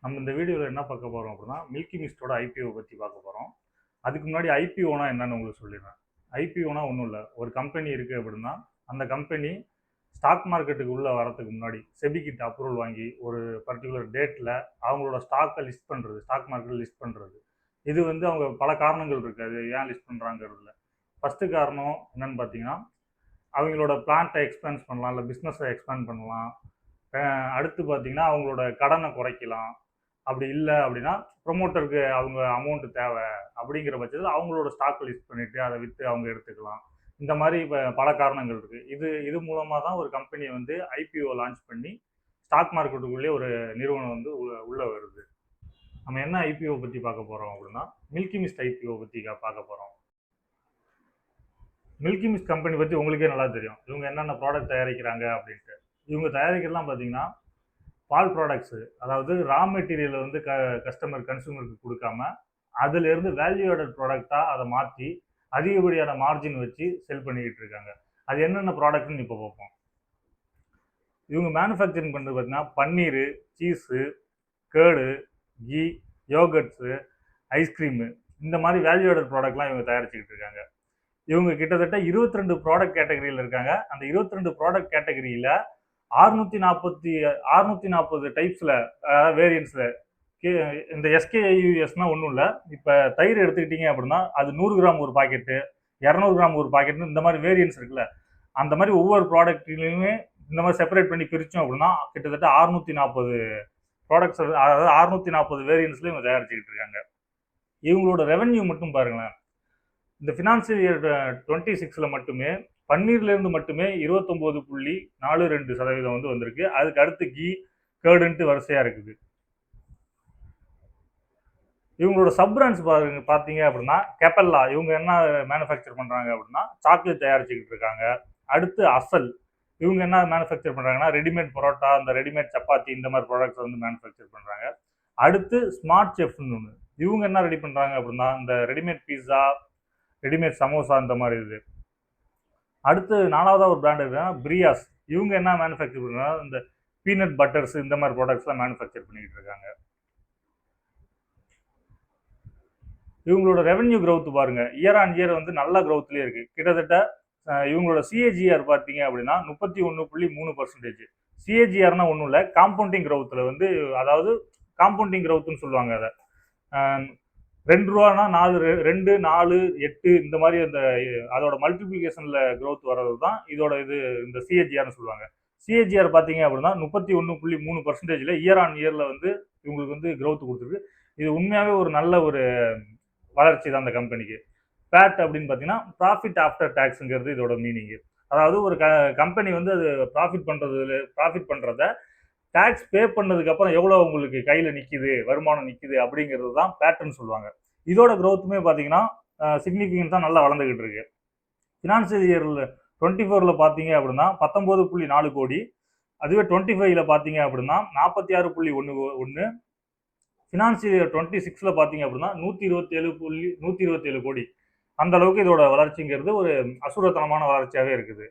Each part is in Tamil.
நம்ம இந்த வீடியோவில் என்ன பார்க்க போகிறோம் அப்படின்னா மில்கி மிஸ்டோட ஐபிஓ பற்றி பார்க்க போகிறோம். அதுக்கு முன்னாடி ஐபிஓனா என்னன்னு உங்களுக்கு சொல்லிடுறேன். ஐபிஓனா ஒன்றும் இல்லை, ஒரு கம்பெனி இருக்குது அப்படின்னா அந்த கம்பெனி ஸ்டாக் மார்க்கெட்டுக்கு உள்ளே வரதுக்கு முன்னாடி செபிகிட்ட அப்ரூவல் வாங்கி ஒரு பர்டிகுலர் டேட்டில் அவங்களோட ஸ்டாக்கை லிஸ்ட் பண்ணுறது, ஸ்டாக் மார்க்கெட்டில் லிஸ்ட் பண்ணுறது. இது அவங்க பல காரணங்கள் இருக்குது அது ஏன் லிஸ்ட் பண்ணுறாங்கிறதுல. ஃபஸ்ட்டு காரணம் என்னன்னு பார்த்தீங்கன்னா, அவங்களோட பிளான்ட்டை எக்ஸ்பேண்ட் பண்ணலாம், இல்லை பிஸ்னஸை எக்ஸ்பேண்ட் பண்ணலாம். அடுத்து பார்த்தீங்கன்னா அவங்களோட கடனை குறைக்கலாம். அப்படி இல்லை அப்படின்னா ப்ரொமோட்டருக்கு அவங்க அமௌண்ட்டு தேவை அப்படிங்கிற பட்சத்தில் அவங்களோட ஸ்டாக் லிஸ்ட் பண்ணிவிட்டு அதை விற்று அவங்க எடுத்துக்கலாம். இந்த மாதிரி இப்போ பல காரணங்கள் இருக்குது. இது மூலமாக தான் ஒரு கம்பெனியை ஐபிஓ லான்ச் பண்ணி ஸ்டாக் மார்க்கெட்டுக்குள்ளேயே ஒரு நிறுவனம் உள்ளே வருது. நம்ம என்ன ஐபிஓ பற்றி பார்க்க போகிறோம் அப்படின்னா மில்கி மிஸ்ட் ஐபிஓ பற்றி பார்க்க போகிறோம். மில்கி மிஸ்ட் கம்பெனி பற்றி உங்களுக்கே நல்லா தெரியும். இவங்க என்னென்ன ப்ராடக்ட் தயாரிக்கிறாங்க அப்படின்ட்டு. இவங்க தயாரிக்கிறதுலாம் பார்த்தீங்கன்னா பால் ப்ராடக்ட்ஸு, அதாவது ரா மெட்டீரியலை கஸ்டமர் கன்சூமருக்கு கொடுக்காம அதிலிருந்து வேல்யூ-ஆடட் ப்ராடக்டாக அதை மாற்றி அதிகப்படியான மார்ஜின் வச்சு செல் பண்ணிக்கிட்டு இருக்காங்க. அது என்னென்ன ப்ராடக்ட்னு இப்போ பார்ப்போம். இவங்க மேனுஃபேக்சரிங் பண்ணுறது பார்த்தீங்கன்னா பன்னீர், சீஸு, கேர்டு, கீ, யோகர்ட்ஸு, ஐஸ்கிரீமு, இந்த மாதிரி வேல்யூ-ஆடட் ப்ராடக்ட்லாம் இவங்க தயாரிச்சுக்கிட்டு இருக்காங்க. இவங்க கிட்டத்தட்ட 22 ப்ராடக்ட் கேட்டகரியில் இருக்காங்க. அந்த 22 ப்ராடக்ட் கேட்டகரியில் 640 டைப்ஸில், அதாவது வேரியன்ஸில் இந்த எஸ்கேஐயூஎஸ்னால் ஒன்றும் இல்லை. இப்போ தயிர் எடுத்துக்கிட்டீங்க அப்படின்னா அது 100 கிராம் ஒரு பாக்கெட்டு, 200 கிராம் ஒரு பாக்கெட்னு இந்த மாதிரி வேரியன்ஸ் இருக்குல்ல. அந்த மாதிரி ஒவ்வொரு ப்ராடக்ட்லையுமே இந்த மாதிரி செப்பரேட் பண்ணி பிரித்தோம் அப்படின்னா கிட்டத்தட்ட 640 ப்ராடக்ட்ஸ், அதாவது 640 வேரியன்ஸில் இவங்க தயாரிச்சுக்கிட்டு இருக்காங்க. இவங்களோட ரெவென்யூ மட்டும் பாருங்களேன். இந்த ஃபினான்சியல் இயர் 26 மட்டுமே பன்னீர்லேருந்து மட்டுமே 29.42% வந்திருக்கு. அதுக்கு அடுத்து கீ, கேர்டுன்ட்டு வரிசையாக இருக்குது. இவங்களோட சப் பிராண்ட்ஸ் பார்த்தீங்க அப்படின்னா கெப்பல்லா, இவங்க என்ன மேனுஃபேக்சர் பண்ணுறாங்க அப்படின்னா சாக்லேட் தயாரிச்சுக்கிட்டு இருக்காங்க. அடுத்து அசல், இவங்க என்ன மேனுஃபேக்சர் பண்ணுறாங்கன்னா ரெடிமேட் பரோட்டா, இந்த ரெடிமேட் சப்பாத்தி, இந்த மாதிரி ப்ராடக்ட்ஸ் மேனுஃபேக்சர் பண்ணுறாங்க. அடுத்து ஸ்மார்ட் செஃப்னு ஒன்று, இவங்க என்ன ரெடி பண்ணுறாங்க அப்படின்னா இந்த ரெடிமேட் பீஸா, ரெடிமேட் சமோசா, இந்த மாதிரி இது. அடுத்து 4வதாக ஒரு பிராண்ட் இருக்குன்னா பிரியாஸ், இவங்க என்ன மேனுஃபேக்சர் பண்ணுறாங்க இந்த பீனட் பட்டர்ஸ், இந்த மாதிரி ப்ராடக்ட்ஸ்லாம் மேனுஃபேக்சர் பண்ணிக்கிட்டு இருக்காங்க. இவங்களோட ரெவென்யூ க்ரௌத் பாருங்க, இயர் ஆன் இயர் நல்ல க்ரௌத்லேயே இருக்குது. கிட்டத்தட்ட இவங்களோட சிஏஜிஆர் பார்த்தீங்க அப்படின்னா 31.3%. சிஏஜிஆர்னா ஒன்றும் இல்லை, காம்பவுண்டிங் க்ரௌத்தில் அதாவது காம்பவுண்டிங் க்ரௌத்துன்னு சொல்லுவாங்க. அதை 2 ரூபானா 2, 4, 8 இந்த மாதிரி அதோட மல்டிப்ளிகேஷனில் க்ரோத் வர்றது தான் இந்த சிஏஜிஆர்னு சொல்லுவாங்க. சிஏஜிஆர் பார்த்தீங்க அப்படின்னா 31.3%. இயர் ஆன் இயரில் இவங்களுக்கு க்ரோத் கொடுத்துருக்கு. இது உண்மையாகவே ஒரு நல்ல ஒரு வளர்ச்சி தான் அந்த கம்பெனிக்கு. பேட் அப்படின்னு பார்த்தீங்கன்னா ப்ராஃபிட் ஆஃப்டர் டேக்ஸுங்கிறது இதோட மீனிங்கு. அதாவது ஒரு கம்பெனி அது ப்ராஃபிட் பண்ணுறத டேக்ஸ் பே பண்ணதுக்கப்புறம் எவ்வளோ உங்களுக்கு கையில் நிற்கிது, வருமானம் நிற்கிது அப்படிங்கிறது தான் பேட்டர்ன்னு சொல்லுவாங்க. இதோட க்ரோத்துமே பார்த்தீங்கன்னா சிக்னிஃபிகன்ஸாக நல்லா வளர்ந்துக்கிட்டு இருக்கு. ஃபினான்சியல் இயரில் 24ல் பார்த்தீங்க அப்படின்னா 19.4 கோடி, அதுவே 25ல் பார்த்தீங்க அப்படின்னா 46.1. ஃபினான்சியல் இயர் 26ல் பார்த்தீங்க அப்படின்னா 127 கோடி. அந்த அளவுக்கு இதோட வளர்ச்சிங்கிறது ஒரு அசுரத்தனமான வளர்ச்சியாகவே இருக்குது.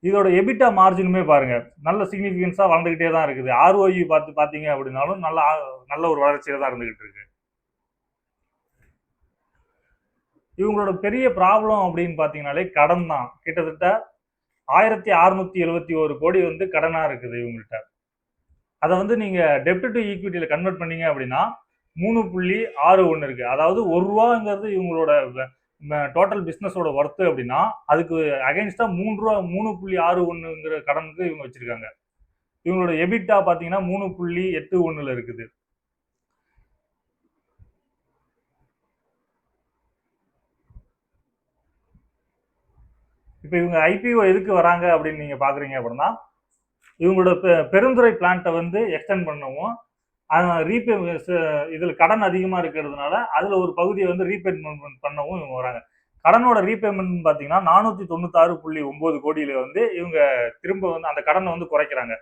இதோட எபிட்டா மார்ஜினுமே பாருங்க நல்ல சிக்னிஃபிகன்ஸாக வளர்ந்துக்கிட்டே தான் இருக்குது. ஆர்ஓஇ பார்த்தீங்க அப்படின்னாலும் நல்ல ஒரு வளர்ச்சியில் தான் இருந்துகிட்டு இருக்கு. இவங்களோட பெரிய ப்ராப்ளம் அப்படின்னு பார்த்தீங்கன்னாலே கடன் தான். கிட்டத்தட்ட 1671 கோடி கடனாக இருக்குது இவங்கள்ட்ட. அதை நீங்கள் டெப்ட் டு ஈக்விட்டியில் கன்வெர்ட் பண்ணீங்க அப்படின்னா 3.61 இருக்கு. அதாவது 1 ரூபாங்கிறது இவங்களோட டோட்டல் பிஸ்னஸோட ஒர்த்து அப்படின்னா அதுக்கு அகைன்ஸ்டா 3.61 கடனுக்கு இவங்க வச்சிருக்காங்க. இவங்களோட எபிட்டா பார்த்தீங்கன்னா 3.81 இருக்குது. இப்போ இவங்க ஐபிஓ எதுக்கு வராங்க அப்படின்னு நீங்க பாக்குறீங்க அப்படின்னா இவங்களோட பெருந்துறை பிளான்ட்டை எக்ஸ்டெண்ட் பண்ணவும், ரீபே இதில் கடன் அதிகமாக இருக்கிறதுனால அதில் ஒரு பகுதியை ரீபேமெண்ட் பண்ணவும் இவங்க வராங்க. கடனோட ரீபேமெண்ட் பார்த்தீங்கன்னா 496.9 கோடியில் இவங்க திரும்ப அந்த கடனை குறைக்கிறாங்க.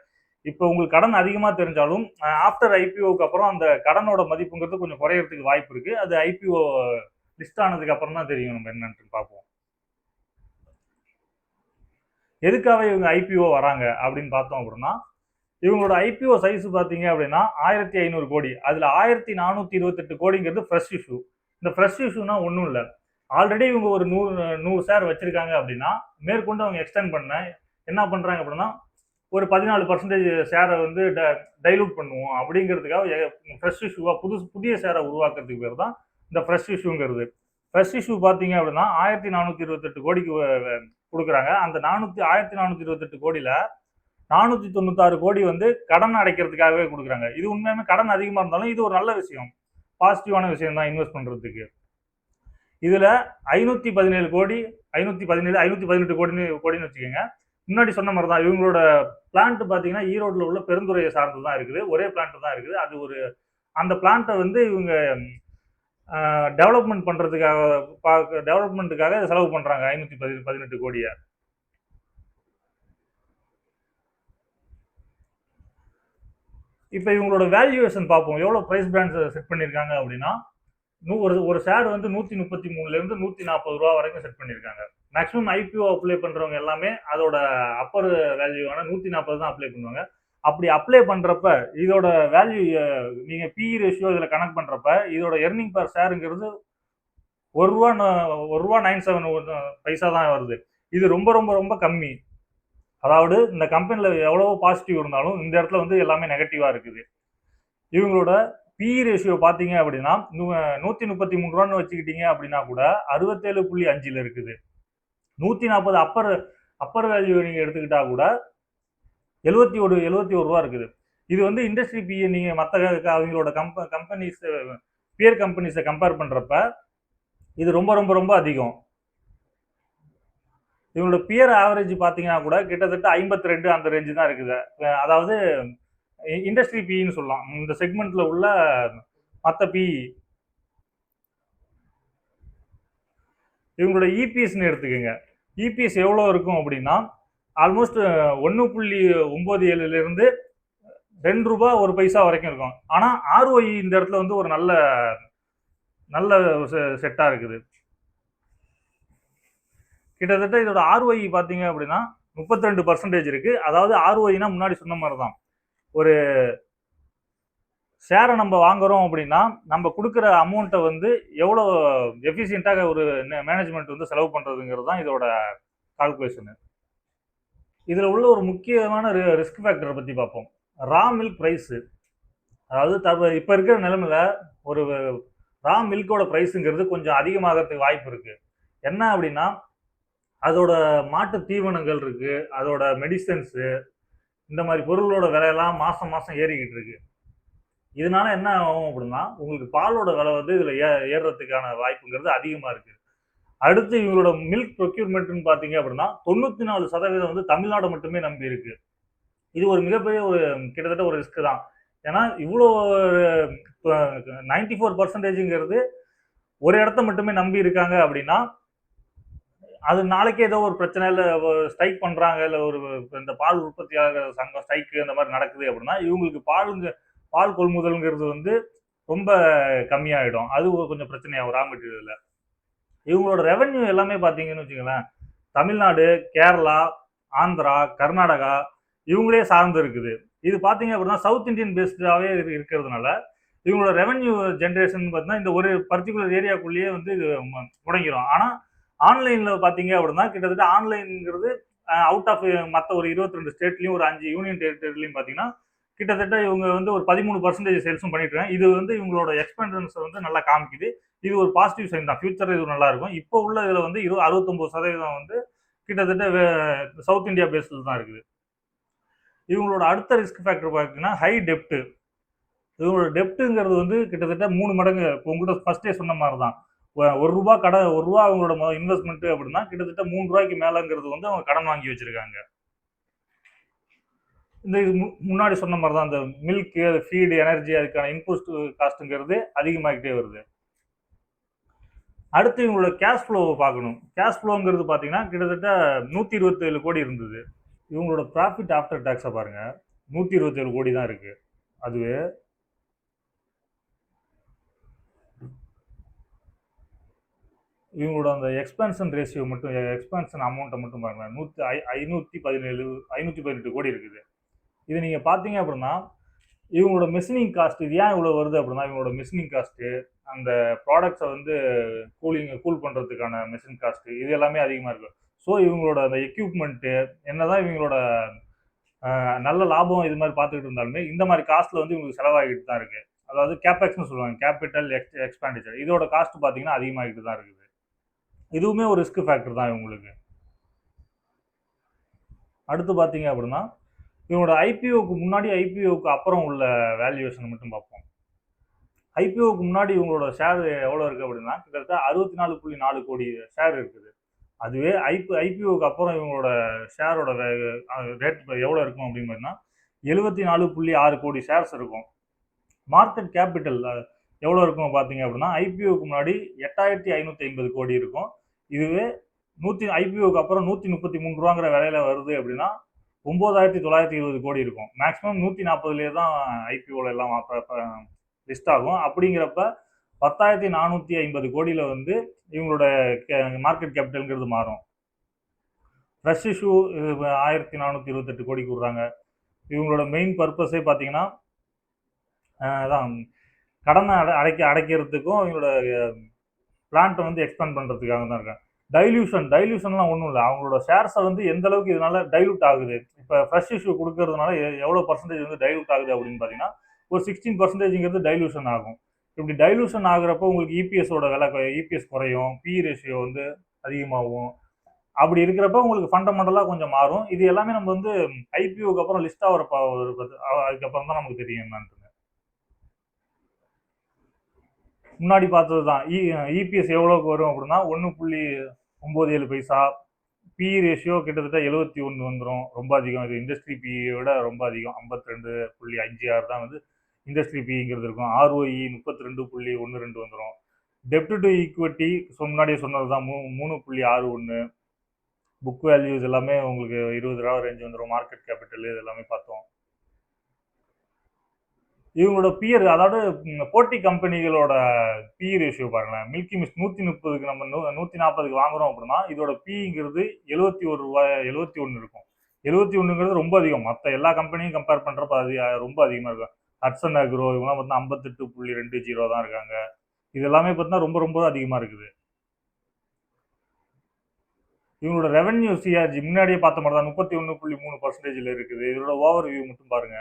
இப்போ உங்களுக்கு கடன் அதிகமாக தெரிஞ்சாலும் ஆஃப்டர் ஐபிஓக்கு அப்புறம் அந்த கடனோட மதிப்புங்கிறது கொஞ்சம் குறையறதுக்கு வாய்ப்பு இருக்கு. அது ஐபிஓ லிஸ்ட் ஆனதுக்கு அப்புறம் தான் தெரியும். நம்ம என்னன்னு பார்ப்போம். எதுக்காக இவங்க ஐபிஓ வராங்க அப்படின்னு பார்த்தோம் அப்படின்னா இவங்களோட ஐபிஓ சைஸ் பார்த்தீங்க அப்படின்னா 1500 கோடி. அதில் 1428 கோடிங்கிறது ஃப்ரெஷ் இஷ்யூ. இந்த ஃப்ரெஷ் இஷ்யூனா ஒன்றும் இல்லை. ஆல்ரெடி இவங்க ஒரு 100 ஷேர் வச்சிருக்காங்க அப்படின்னா மேற்கொண்டு அவங்க எக்ஸ்டெண்ட் பண்ண என்ன பண்ணுறாங்க அப்படின்னா ஒரு 14% ஷேரை வந்து டைலூட் பண்ணுவோம் அப்படிங்கிறதுக்காக ஃப்ரெஷ் இஷ்யூவாக புதிய ஷேரை உருவாக்குறதுக்கு பேர் தான் இந்த ஃப்ரெஷ் இஷ்யூங்கிறது. ஃப்ரெஷ் இஷ்யூ பார்த்தீங்க அப்படின்னா 1428 கோடிக்கு கொடுக்குறாங்க. அந்த 1428 கோடியில் 496 கோடி வந்து கடன் அடைக்கிறதுக்காகவே கொடுக்குறாங்க. இது உண்மையுமே கடன் அதிகமாக இருந்தாலும் இது ஒரு நல்ல விஷயம், பாசிட்டிவான விஷயம் தான் இன்வெஸ்ட் பண்ணுறதுக்கு. இதில் 517 கோடி 518 கோடின்னு வச்சுக்கோங்க. முன்னாடி சொன்ன மாதிரி தான் இவங்களோட பிளான்ட் பார்த்தீங்கன்னா ஈரோட்டில் உள்ள பெருந்துறையை சார்ந்து தான் இருக்குது. ஒரே பிளான்ட் தான் இருக்குது. அது ஒரு அந்த பிளான்ட்டை வந்து இவங்க டெவலப்மெண்ட் டெவலப்மெண்ட்டுக்காக செலவு பண்ணுறாங்க 518 கோடியை. இப்போ இவங்களோட வேல்யூவேஷன் பார்ப்போம். எவ்வளோ ப்ரைஸ் பிராண்ட்ஸ் செட் பண்ணியிருக்காங்க அப்படின்னா ஒரு ஷேர் வந்து 133லேருந்து 140 ரூபா வரைக்கும் செட் பண்ணியிருக்காங்க. மேக்ஸிமம் ஐபிஓ அப்ளை பண்ணுறவங்க எல்லாமே அதோட அப்பர் வேல்யூவான 140 தான் அப்ளை பண்ணுவாங்க. அப்படி அப்ளை பண்ணுறப்ப இதோட வேல்யூ நீங்கள் பிஇ ரேஷியோ இதில் கனெக்ட் பண்ணுறப்ப இதோட எர்னிங் பர் ஷேருங்கிறது ₹1.97 பைசா தான் வருது. இது ரொம்ப ரொம்ப ரொம்ப கம்மி. அதாவது இந்த கம்பெனியில் எவ்வளவோ பாசிட்டிவ் இருந்தாலும் இந்த இடத்துல வந்து எல்லாமே நெகட்டிவாக இருக்குது. இவங்களோட பிஇ ரேஷியோ பார்த்தீங்க அப்படின்னா 133 ரூபான்னு வச்சுக்கிட்டீங்க அப்படின்னா கூட 67.5 இருக்குது. 140 அப்பர் வேல்யூ நீங்கள் எடுத்துக்கிட்டா கூட 71 ரூபா இருக்குது. இது வந்து இண்டஸ்ட்ரி பிஇ நீங்கள் மற்ற அவங்களோட கம்பெனிஸ் பியர் கம்பெனிஸை கம்பேர் பண்ணுறப்ப இது ரொம்ப ரொம்ப ரொம்ப அதிகம். இவங்களோட பியர் ஆவரேஜ் பார்த்தீங்கன்னா கூட கிட்டத்தட்ட 52 அந்த ரேஞ்சு தான் இருக்குது. அதாவது இண்டஸ்ட்ரி பிஇன்னு சொல்லலாம். இந்த செக்மெண்ட்ல உள்ள மற்ற பிஇ. இவங்களோட இபிஎஸ்ன்னு எடுத்துக்கோங்க. இபிஎஸ் எவ்வளோ இருக்கும் அப்படின்னா ஆல்மோஸ்ட் 1.97லேருந்து ₹2 ஒரு பைசா வரைக்கும் இருக்கும். ஆனால் ஆர்ஓஇ இந்த இடத்துல வந்து ஒரு நல்ல செட்டாக இருக்குது. கிட்டத்தட்ட இதோட ஆர்ஓஇ பார்த்தீங்க அப்படின்னா 32% இருக்கு. அதாவது ஆர்ஓஇனா முன்னாடி சொன்ன மாதிரி தான், ஒரு ஷேரை நம்ம வாங்குறோம் அப்படின்னா நம்ம கொடுக்குற அமௌண்ட்டை வந்து எவ்வளோ எஃபிஷியண்டாக ஒரு மேனேஜ்மெண்ட் வந்து செலவு பண்ணுறதுங்கிறது தான் இதோட கால்குலேஷனு. இதில் உள்ள ஒரு முக்கியமான ரிஸ்க் ஃபேக்டரை பற்றி பார்ப்போம். Raw milk price. அதாவது இப்போ இருக்கிற நிலைமையில் ஒரு ரா மில்கோட ப்ரைஸுங்கிறது கொஞ்சம் அதிகமாகிறதுக்கு வாய்ப்பு இருக்குது. என்ன அப்படின்னா அதோட மாட்டு தீவனங்கள் இருக்குது, அதோட மெடிசன்ஸு, இந்த மாதிரி பொருளோட விலையெல்லாம் மாதம் மாதம் ஏறிக்கிட்டு இருக்கு. இதனால என்ன ஆகும் அப்படின்னா உங்களுக்கு பாலோட விலை வந்து இதில் ஏறுறதுக்கான வாய்ப்புங்கிறது அதிகமாக இருக்குது. அடுத்து இவங்களோட மில்க் ப்ரொக்யூர்மெண்ட்னு பார்த்தீங்க அப்படின்னா 94% வந்து தமிழ்நாடு மட்டுமே நம்பி இருக்கு. இது ஒரு மிகப்பெரிய ஒரு கிட்டத்தட்ட ஒரு ரிஸ்க் தான். ஏன்னா இவ்வளோ 94%ங்கிறது ஒரு இடத்த மட்டுமே நம்பி இருக்காங்க அப்படின்னா அது நாளைக்கே ஏதோ ஒரு பிரச்சனை இல்லை ஸ்ட்ரைக் பண்ணுறாங்க, இல்லை ஒரு இந்த பால் உற்பத்தியாளர் சங்கம் ஸ்ட்ரைக்கு அந்த மாதிரி நடக்குது அப்படின்னா இவங்களுக்கு பால் கொள்முதல்ங்கிறது வந்து ரொம்ப கம்மியாயிடும். அது கொஞ்சம் பிரச்சனையாகும் ரா மெட்டீரியல்ல. இவங்களோட ரெவென்யூ எல்லாமே பார்த்தீங்கன்னு வச்சுங்களேன், தமிழ்நாடு, கேரளா, ஆந்திரா, கர்நாடகா இவங்களே சார்ந்து இருக்குது. இது பார்த்தீங்க அப்படின்னா சவுத் இந்தியன் பேஸ்டாகவே இருக்கிறதுனால இவங்களோட ரெவென்யூ ஜென்ரேஷன் பார்த்தீங்கன்னா இந்த ஒரு பர்டிகுலர் ஏரியாக்குள்ளேயே வந்து இது முடங்கிடும். ஆனால் ஆன்லைனில் பார்த்தீங்க அப்படின்னா கிட்டத்தட்ட ஆன்லைனுங்கிறது அவுட் ஆஃப் மற்ற ஒரு 22 ஸ்டேட்லையும் ஒரு 5 யூனியன் டெரிட்டரிலையும் பார்த்தீங்கன்னா கிட்டத்தட்ட இவங்க வந்து ஒரு 13% சேல்ஸும் பண்ணிட்டு இருக்காங்க. இது வந்து இவங்களோட எக்ஸ்பெண்டன்ஸை வந்து நல்லா காமிக்குது. இது ஒரு பாசிட்டிவ் சைன் தான். ஃபியூச்சர் இது நல்லா இருக்கும். இப்போ உள்ள இதில் வந்து 69% வந்து கிட்டத்தட்ட சவுத் இந்தியா பேஸில் தான் இருக்குது. இவங்களோட அடுத்த ரிஸ்க் ஃபேக்டர் பார்த்தீங்கன்னா ஹை டெப்ட்டு. இவங்களோட டெப்ட்டுங்கிறது வந்து கிட்டத்தட்ட 3 மடங்கு. இப்போ உங்கள்கிட்ட ஃபர்ஸ்டே சொன்ன மாதிரி தான், ₹1 அவங்களோட இன்வெஸ்ட்மெண்ட் அப்படின்னா கிட்டத்தட்ட ₹3 மேலங்கிறது வந்து அவங்க கடன் வாங்கி வச்சிருக்காங்க. இந்த முன்னாடி சொன்ன மாதிரி தான் இந்த மில்க், ஃபீடு, எனர்ஜி அதுக்கான இன்புட் காஸ்ட்டுங்கிறது அதிகமாகிட்டே வருது. அடுத்து இவங்களோட கேஷ் ஃப்ளோவை பார்க்கணும். கேஷ் ஃப்ளோங்கிறது பார்த்தீங்கன்னா கிட்டத்தட்ட 127 கோடி இருந்தது. இவங்களோட ப்ராஃபிட் ஆஃப்டர் டேக்ஸை பாருங்க, 127 கோடி தான் இருக்கு. அதுவே இவங்களோட அந்த எக்ஸ்பென்ஷன் ரேஷியோ மட்டும், எக்ஸ்பென்ஷன் அமௌண்ட்டை மட்டும் பாருங்க, 518 கோடி இருக்குது. இது நீங்கள் பார்த்தீங்க அப்படின்னா இவங்களோட மெஷினிங் காஸ்ட் இது ஏன் இவ்வளோ வருது அப்படின்னா இவங்களோட மெஷினிங் காஸ்ட்டு அந்த ப்ராடக்ட்ஸை வந்து கூல் பண்ணுறதுக்கான மெஷின் காஸ்ட்டு இது எல்லாமே அதிகமாக இருக்குது. ஸோ இவங்களோட அந்த எக்யூப்மெண்ட்டு என்னதான் இவங்களோட நல்ல லாபம் இது மாதிரி பார்த்துக்கிட்டு இருந்தாலுமே இந்த மாதிரி காஸ்ட்டில் வந்து இவங்களுக்கு செலவாகிட்டு தான் இருக்குது. அதாவது கேபெக்ஸ்னு சொல்லுவாங்க, கேபிட்டல் எக்ஸ்பெண்டிச்சர். இதோட காஸ்ட் பார்த்தீங்கன்னா அதிகமாகிட்டு தான் இருக்குது. இதுவுமே ஒரு ரிஸ்க் ஃபேக்டர் தான் இவங்களுக்கு. அடுத்து பார்த்தீங்க அப்படின்னா இவங்களோட ஐபிஓக்கு முன்னாடி ஐபிஓக்கு அப்புறம் உள்ள வேல்யூவேஷன் மட்டும் பார்ப்போம். ஐபிஓக்கு முன்னாடி இவங்களோட ஷேர் எவ்வளோ இருக்குது அப்படின்னா கிட்டத்தட்ட 64.4 கோடி ஷேர் இருக்குது. அதுவே ஐபிஓக்கு அப்புறம் இவங்களோட ஷேரோட ரேட் எவ்வளோ இருக்கும் அப்படின்னு பார்த்தீங்கன்னா 74.6 கோடி ஷேர்ஸ் இருக்கும். மார்க்கெட் கேபிட்டல் எவ்வளோ இருக்கும் பார்த்தீங்க அப்படின்னா ஐபிஓக்கு முன்னாடி 8,550 கோடி இருக்கும். இதுவே ஐபிஓக்கு அப்புறம் 133 ரூபாங்கிற விலையில வருது அப்படின்னா 9,920 கோடி இருக்கும். மேக்ஸிமம் 140 தான் ஐபிஓல எல்லாம் லிஸ்ட் ஆகும். அப்படிங்கிறப்ப 10,450 கோடியில் வந்து இவங்களோட மார்க்கெட் கேபிட்டல்ங்கிறது மாறும். ஃப்ரெஷ் இஷ்யூ 1,428 கோடிக்கு விடுறாங்க. இவங்களோட மெயின் பர்பஸே பார்த்தீங்கன்னா அதான் கடனை அடைக்கிறதுக்கும் இவங்களோட பிளான்ட்டை வந்து எக்ஸ்பேண்ட் பண்ணுறதுக்காக தான் இருக்காங்க. டைல்யூஷன்லாம் ஒன்றும் இல்லை. அவங்களோட ஷேர்ஸை வந்து எந்த அளவுக்கு இதனால டைலூட் ஆகுது, இப்போ ஃப்ரெஷ் இஷ்யூ கொடுக்கறதுனால எவ்வளோ பர்சன்டேஜ் வந்து டைலூட் ஆகுது அப்படின்னு பார்த்தீங்கன்னா ஒரு 16% டைலூஷன் ஆகும். இப்படி டைலூஷன் ஆகுறப்போ உங்களுக்கு இபிஎஸோட இபிஎஸ் குறையும், பி ரேஷியோ வந்து அதிகமாகும். அப்படி இருக்கிறப்ப உங்களுக்கு ஃபண்டமெண்டலாக கொஞ்சம் மாறும். இது எல்லாமே நம்ம வந்து ஐபிஓக்கு அப்புறம் லிஸ்ட் ஆகிறப்ப அதுக்கப்புறம் தான் நமக்கு தெரியும் என்னன்னு. முன்னாடி பார்த்தது தான் இபிஎஸ் எவ்வளோக்கு வரும் அப்படின்னா 1.97 பைசா. பி ரேஷியோ கிட்டத்தட்ட 71 வந்துடும். ரொம்ப அதிகம். இது இண்டஸ்ட்ரி பியை விட ரொம்ப அதிகம். 52.56 தான் வந்து இண்டஸ்ட்ரி பிங்கிறது இருக்கும். ROE 32.12 வந்துடும். டெப்ட் டு ஈக்விட்டி முன்னாடியே சொன்னது தான் 3.61. புக் வேல்யூஸ் எல்லாமே உங்களுக்கு 20 ரூபா ரேஞ்ச் வந்துடும். மார்க்கெட் கேபிட்டல் இது எல்லாமே பார்த்தோம். இவங்களோட பியர் அதாவது போட்டி கம்பெனிகளோட பி ரேஷியோ பாருங்களேன். மில்கி மிஸ்ட் 130க்கு நம்ம 140க்கு வாங்குறோம் அப்படின்னா இதோட பிங்கிறது 71 இருக்கும். 71ங்கிறது ரொம்ப அதிகம். மற்ற எல்லா கம்பெனியும் கம்பேர் பண்ணுறப்ப அது ரொம்ப அதிகமாக இருக்கும். ஹட்சன் அக்ரோ இவங்கலாம் பார்த்தீங்கன்னா 58.20 தான் இருக்காங்க. இது எல்லாமே பார்த்தீங்கன்னா ரொம்ப ரொம்ப அதிகமாக இருக்குது. இவங்களோட ரெவென்யூ சிஆர்ஜி முன்னாடியே பார்த்த மாதிரி தான் 31.3% இருக்குது. இதோட ஓவர் வியூ மட்டும் பாருங்க.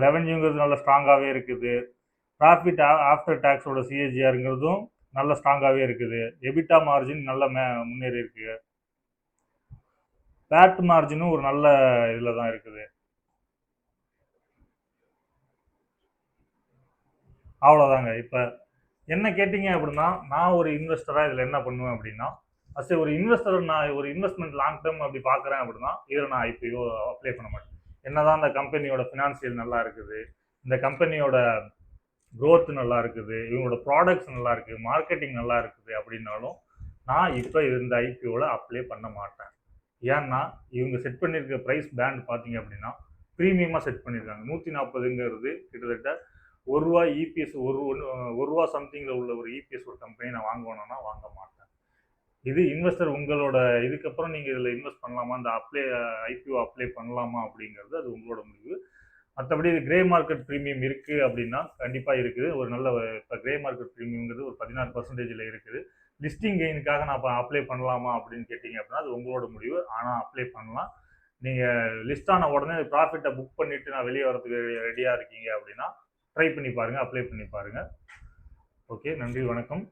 ரெவென்யூங்கிறது நல்ல ஸ்ட்ராங்காகவே இருக்குது. ப்ராஃபிட் ஆஃப்டர் டேக்ஸோட சிஏஜிஆருங்கிறதும் நல்ல ஸ்ட்ராங்காகவே இருக்குது. எபிட்டா மார்ஜின் நல்ல முன்னேறி இருக்கு. பேட் மார்ஜினும் ஒரு நல்ல இதில் தான் இருக்குது. அவ்வளோதாங்க. இப்போ என்ன கேட்டிங்க அப்படின்னா நான் ஒரு இன்வெஸ்டராக இதில் என்ன பண்ணுவேன் அப்படின்னா ஒரு இன்வெஸ்டர் நான் ஒரு இன்வெஸ்ட்மெண்ட் லாங் டேர்ம் அப்படி பார்க்குறேன் அப்படின்னா இதில் நான் ஐபிஓ அப்ளை பண்ண மாட்டேன். என்னதான் இந்த கம்பெனியோட ஃபினான்சியல் நல்லா இருக்குது, இந்த கம்பெனியோட க்ரோத் நல்லா இருக்குது, இவங்களோட ப்ராடக்ட்ஸ் நல்லா இருக்குது, மார்க்கெட்டிங் நல்லா இருக்குது அப்படின்னாலும் நான் இப்போ இந்த ஐபிஓவில் அப்ளை பண்ண மாட்டேன். ஏன்னா இவங்க செட் பண்ணியிருக்க ப்ரைஸ் பேண்ட் பார்த்தீங்க அப்படின்னா ப்ரீமியமாக செட் பண்ணியிருக்காங்க. 140ங்கிறது கிட்டத்தட்ட ₹1 இபிஎஸ் ₹1 சம்திங்கில் உள்ள ஒரு இபிஎஸ் ஒரு கம்பெனி நான் வாங்குவேன்னா வாங்க மாட்டேன். இது இன்வெஸ்டர் உங்களோட இதுக்கப்புறம் நீங்கள் இதில் இன்வெஸ்ட் பண்ணலாமா, இந்த ஐபிஓ அப்ளை பண்ணலாமா அப்படிங்கிறது அது உங்களோட முடிவு. மற்றபடி இது கிரே மார்க்கெட் ப்ரீமியம் இருக்குது அப்படின்னா கண்டிப்பாக இருக்குது. ஒரு நல்ல இப்போ கிரே மார்க்கெட் ப்ரீமியம்ங்கிறது ஒரு 16% இருக்குது. லிஸ்டிங் கெயினுக்காக நான் இப்போ அப்ளை பண்ணலாமா அப்படின்னு கேட்டிங்க அப்படின்னா அது உங்களோட முடிவு. ஆனால் அப்ளை பண்ணலாம். நீங்கள் லிஸ்ட் ஆன உடனே ப்ராஃபிட்டை புக் பண்ணிவிட்டு நான் வெளியே வரதுக்கு ரெடியாக இருக்கீங்க அப்படின்னா ட்ரை பண்ணி பாருங்கள், அப்ளை பண்ணி பாருங்கள். ஓகே, நன்றி, வணக்கம்.